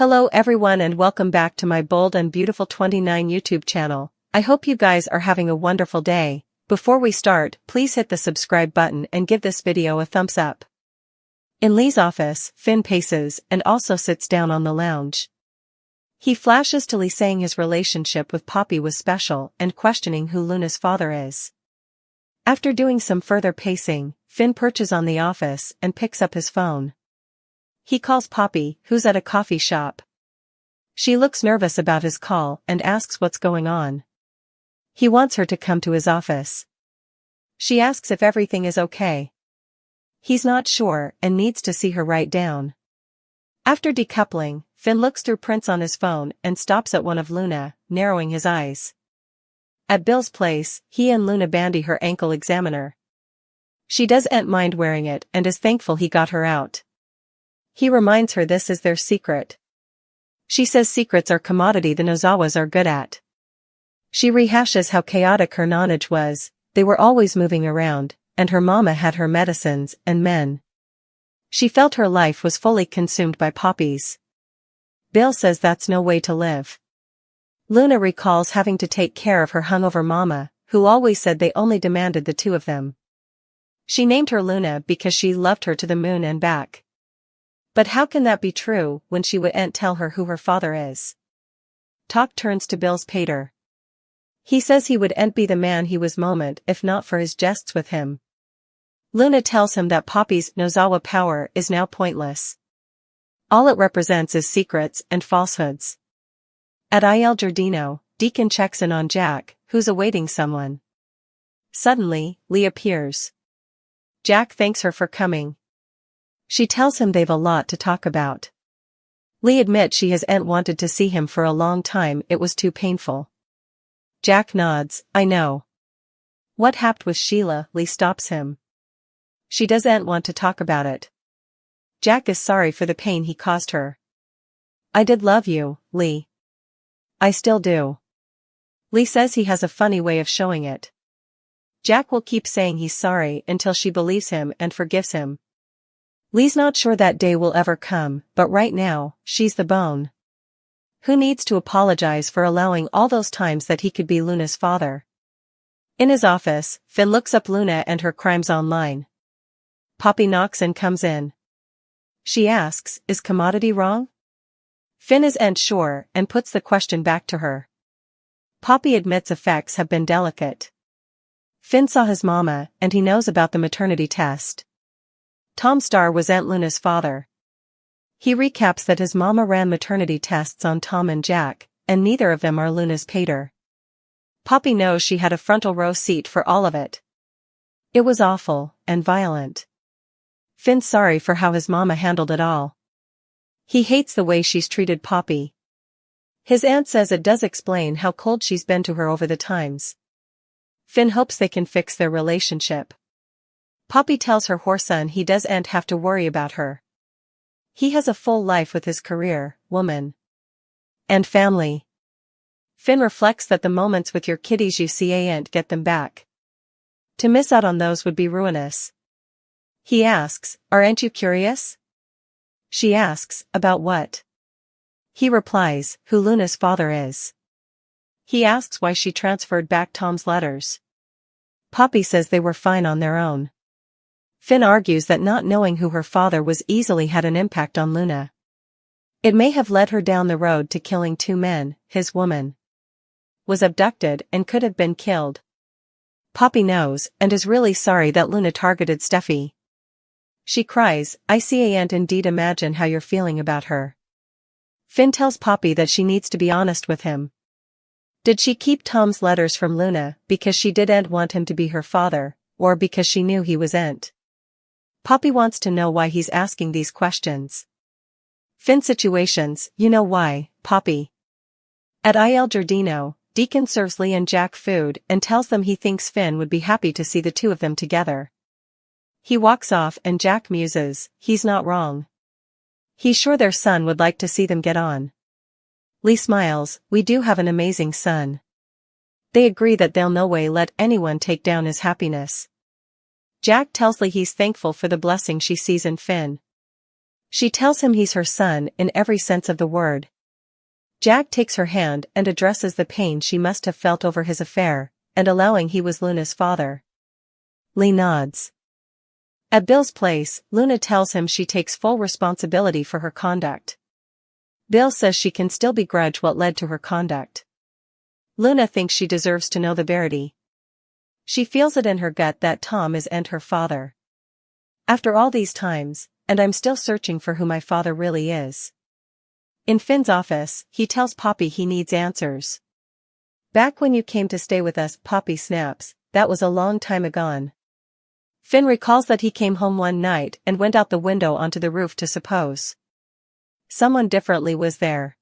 Hello everyone and welcome back to my Bold and Beautiful 29 YouTube channel. I hope you guys are having a wonderful day. Before we start, please hit the subscribe button and give this video a thumbs up. In Lee's office, Finn paces and also sits down on the lounge. He flashes to Lee saying his relationship with Poppy was special and questioning who Luna's father is. After doing some further pacing, Finn perches on the office and picks up his phone. He calls Poppy, who's at a coffee shop. She looks nervous about his call and asks what's going on. He wants her to come to his office. She asks if everything is okay. He's not sure and needs to see her write down. After decoupling, Finn looks through prints on his phone and stops at one of Luna, narrowing his eyes. At Bill's place, he and Luna bandy her ankle examiner. She doesn't mind wearing it and is thankful he got her out. He reminds her this is their secret. She says secrets are commodity the Nozawas are good at. She rehashes how chaotic her nonage was, they were always moving around, and her mama had her medicines and men. She felt her life was fully consumed by Poppy's. Bill says that's no way to live. Luna recalls having to take care of her hungover mama, who always said they only demanded the two of them. She named her Luna because she loved her to the moon and back. But how can that be true when she wouldn't tell her who her father is? Talk turns to Bill's pater. He says he wouldn't be the man he was moment if not for his jests with him. Luna tells him that Poppy's Nozawa power is now pointless. All it represents is secrets and falsehoods. At Il Giardino, Deacon checks in on Jack, who's awaiting someone. Suddenly, Lee appears. Jack thanks her for coming. She tells him they've a lot to talk about. Lee admits she hasn't wanted to see him for a long time, it was too painful. Jack nods, I know. What happened with Sheila? Lee stops him. She doesn't want to talk about it. Jack is sorry for the pain he caused her. I did love you, Lee. I still do. Lee says he has a funny way of showing it. Jack will keep saying he's sorry until she believes him and forgives him. Lee's not sure that day will ever come, but right now, she's the bone. Who needs to apologize for allowing all those times that he could be Luna's father? In his office, Finn looks up Luna and her crimes online. Poppy knocks and comes in. She asks, is commodity wrong? Finn isn't sure and puts the question back to her. Poppy admits effects have been delicate. Finn saw his mama and he knows about the maternity test. Tom Starr was Aunt Luna's father. He recaps that his mama ran maternity tests on Tom and Jack, and neither of them are Luna's pater. Poppy knows she had a frontal row seat for all of it. It was awful, and violent. Finn's sorry for how his mama handled it all. He hates the way she's treated Poppy. His aunt says it does explain how cold she's been to her over the times. Finn hopes they can fix their relationship. Poppy tells her whoreson he doesn't have to worry about her. He has a full life with his career, woman, and family. Finn reflects that the moments with your kiddies you see ain't get them back. To miss out on those would be ruinous. He asks, aren't you curious? She asks, about what? He replies, who Luna's father is. He asks why she transferred back Tom's letters. Poppy says they were fine on their own. Finn argues that not knowing who her father was easily had an impact on Luna. It may have led her down the road to killing two men, his woman was abducted and could have been killed. Poppy knows and is really sorry that Luna targeted Steffi. She cries, I see and indeed imagine how you're feeling about her. Finn tells Poppy that she needs to be honest with him. Did she keep Tom's letters from Luna because she didn't want him to be her father, or because she knew he wasn't? Poppy wants to know why he's asking these questions. Finn situations, you know why, Poppy. At Il Giardino, Deacon serves Lee and Jack food and tells them he thinks Finn would be happy to see the two of them together. He walks off and Jack muses, he's not wrong. He's sure their son would like to see them get on. Lee smiles, we do have an amazing son. They agree that they'll no way let anyone take down his happiness. Jack tells Lee he's thankful for the blessing she sees in Finn. She tells him he's her son in every sense of the word. Jack takes her hand and addresses the pain she must have felt over his affair, and allowing he was Luna's father. Lee nods. At Bill's place, Luna tells him she takes full responsibility for her conduct. Bill says she can still begrudge what led to her conduct. Luna thinks she deserves to know the verity. She feels it in her gut that Tom is her father. After all these times, and I'm still searching for who my father really is. In Finn's office, he tells Poppy he needs answers. Back when you came to stay with us, Poppy snaps, that was a long time ago. Finn recalls that he came home one night and went out the window onto the roof to suppose someone differently was there.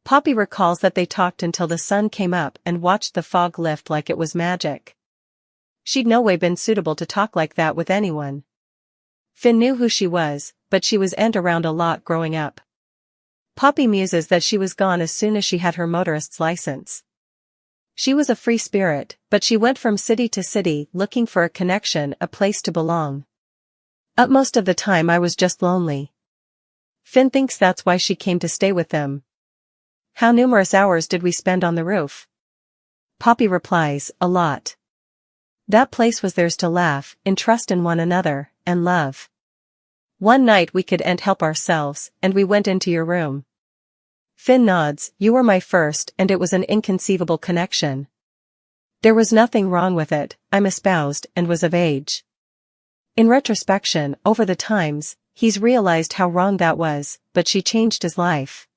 Poppy recalls that they talked until the sun came up and watched the fog lift like it was magic. She'd no way been suitable to talk like that with anyone. Finn knew who she was, but she was around a lot growing up. Poppy muses that she was gone as soon as she had her motorist's license. She was a free spirit, but she went from city to city looking for a connection, a place to belong. Most of the time I was just lonely. Finn thinks that's why she came to stay with them. How numerous hours did we spend on the roof? Poppy replies, a lot. That place was theirs to laugh, in trust in one another, and love. One night we couldn't help ourselves, and we went into your room. Finn nods, you were my first, and it was an inconceivable connection. There was nothing wrong with it, I'm espoused and was of age. In retrospection, over the times, he's realized how wrong that was, but she changed his life.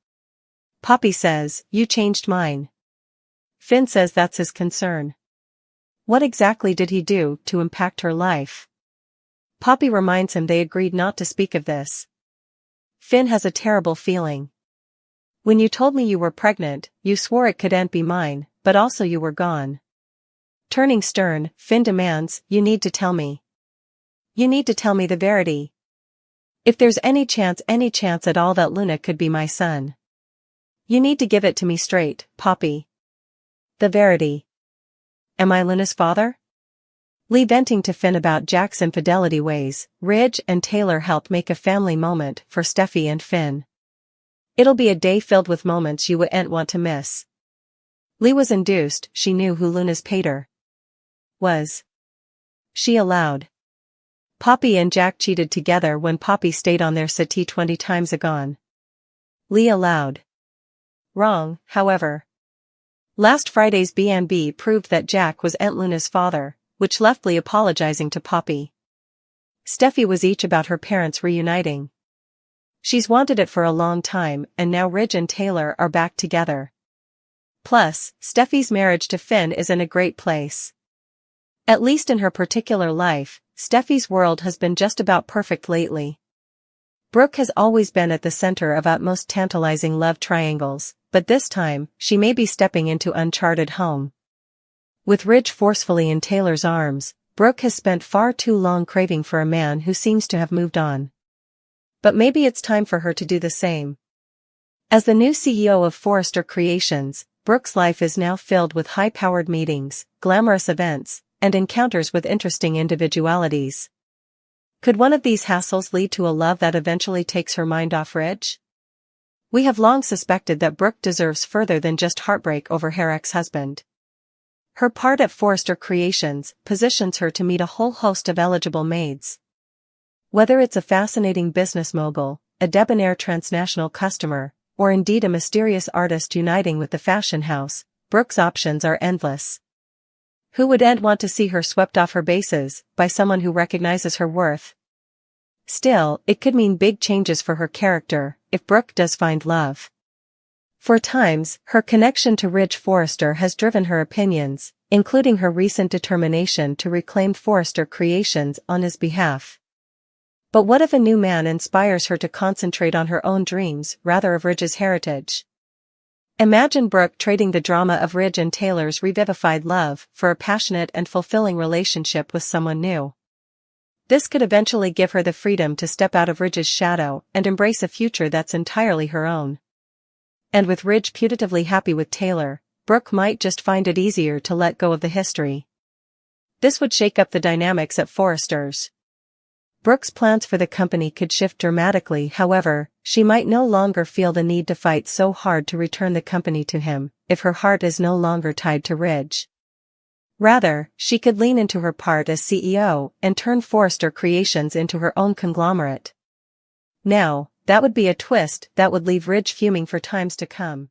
Poppy says, you changed mine. Finn says that's his concern. What exactly did he do to impact her life? Poppy reminds him they agreed not to speak of this. Finn has a terrible feeling. When you told me you were pregnant, you swore it couldn't be mine, but also you were gone. Turning stern, Finn demands, you need to tell me. You need to tell me the verity. If there's any chance at all that Luna could be my son. You need to give it to me straight, Poppy. The verity. Am I Luna's father? Lee venting to Finn about Jack's infidelity ways, Ridge and Taylor help make a family moment for Steffi and Finn. It'll be a day filled with moments you wouldn't want to miss. Lee was induced, she knew who Luna's pater was. She allowed. Poppy and Jack cheated together when Poppy stayed on their settee 20 times ago. Lee allowed. Wrong, however. Last Friday's B&B proved that Jack was Aunt Luna's father, which left Lee apologizing to Poppy. Steffi was each about her parents reuniting. She's wanted it for a long time, and now Ridge and Taylor are back together. Plus, Steffi's marriage to Finn is in a great place. At least in her particular life, Steffi's world has been just about perfect lately. Brooke has always been at the center of utmost tantalizing love triangles, but this time, she may be stepping into uncharted home. With Ridge forcefully in Taylor's arms, Brooke has spent far too long craving for a man who seems to have moved on. But maybe it's time for her to do the same. As the new CEO of Forrester Creations, Brooke's life is now filled with high-powered meetings, glamorous events, and encounters with interesting individualities. Could one of these hassles lead to a love that eventually takes her mind off Ridge? We have long suspected that Brooke deserves further than just heartbreak over her ex-husband. Her part at Forrester Creations positions her to meet a whole host of eligible maids. Whether it's a fascinating business mogul, a debonair transnational customer, or indeed a mysterious artist uniting with the fashion house, Brooke's options are endless. Who wouldn't want to see her swept off her bases by someone who recognizes her worth? Still, it could mean big changes for her character if Brooke does find love. For times, her connection to Ridge Forrester has driven her opinions, including her recent determination to reclaim Forrester Creations on his behalf. But what if a new man inspires her to concentrate on her own dreams rather of Ridge's heritage? Imagine Brooke trading the drama of Ridge and Taylor's revivified love for a passionate and fulfilling relationship with someone new. This could eventually give her the freedom to step out of Ridge's shadow and embrace a future that's entirely her own. And with Ridge putatively happy with Taylor, Brooke might just find it easier to let go of the history. This would shake up the dynamics at Forrester's. Brooke's plans for the company could shift dramatically. However, she might no longer feel the need to fight so hard to return the company to him, if her heart is no longer tied to Ridge. Rather, she could lean into her part as CEO and turn Forrester Creations into her own conglomerate. Now, that would be a twist that would leave Ridge fuming for times to come.